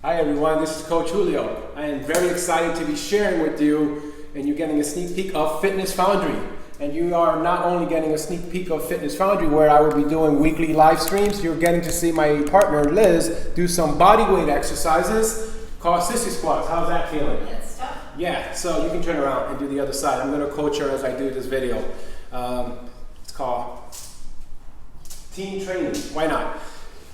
Hi everyone, this is Coach Julio. I am very excited to be sharing with you, and you're getting a sneak peek of Fitness Foundry. And you are not only getting a sneak peek of Fitness Foundry, where I will be doing weekly live streams, you're getting to see my partner Liz do some body weight exercises called SISSY Squats. How's that feeling? It's tough. Yeah, so you can turn around and do the other side. I'm going to coach her as I do this video. It's called team training. Why not?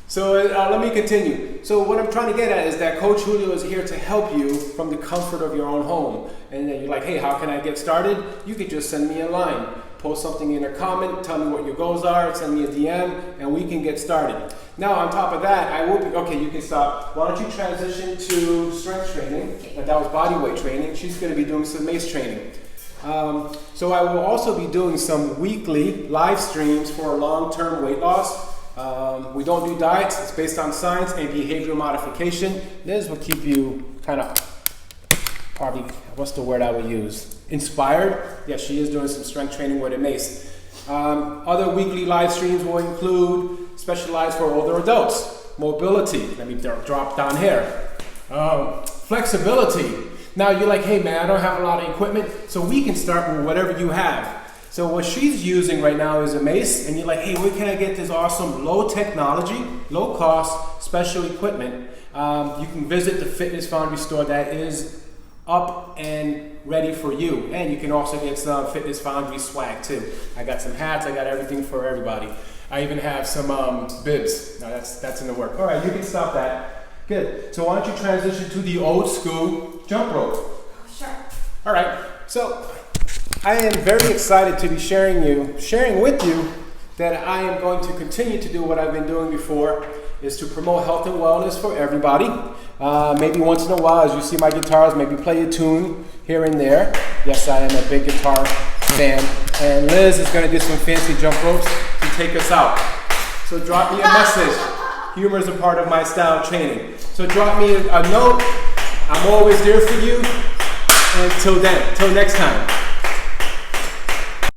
So let me continue. So what I'm trying to get at is that Coach Julio is here to help you from the comfort of your own home. And then you're like, hey, how can I get started? You could just send me a line. Post something in a comment, tell me what your goals are, send me a DM, and we can get started. Now on top of that, I will be, okay, you can stop. Why don't you transition to strength training? That was body weight training. She's gonna be doing some mace training. So I will also be doing some weekly live streams for long-term weight loss. We don't do diets, it's based on science and behavioral modification. This will keep you kind of, probably, what's the word I would use? Inspired. Yeah, she is doing some strength training with a mace. Other weekly live streams will include specialized for older adults. Mobility, let me drop down here. Flexibility. Now you're like, hey man, I don't have a lot of equipment, so we can start with whatever you have. So what she's using right now is a mace, and you're like, hey, where can I get this awesome low technology, low cost, special equipment? You can visit the Fitness Foundry store that is up and ready for you. And you can also get some Fitness Foundry swag too. I got some hats, I got everything for everybody. I even have some bibs. Now that's in the work. All right, you can stop that. Good. So why don't you transition to the old school jump rope? Sure. All right, so I am very excited to be sharing with you that I am going to continue to do what I've been doing before, is to promote health and wellness for everybody. Maybe once in a while, as you see my guitars, maybe play a tune here and there. Yes, I am a big guitar fan. And Liz is going to do some fancy jump ropes to take us out. So drop me a message. Humor is a part of my style training. So drop me a note. I'm always there for you. Until then, till next time.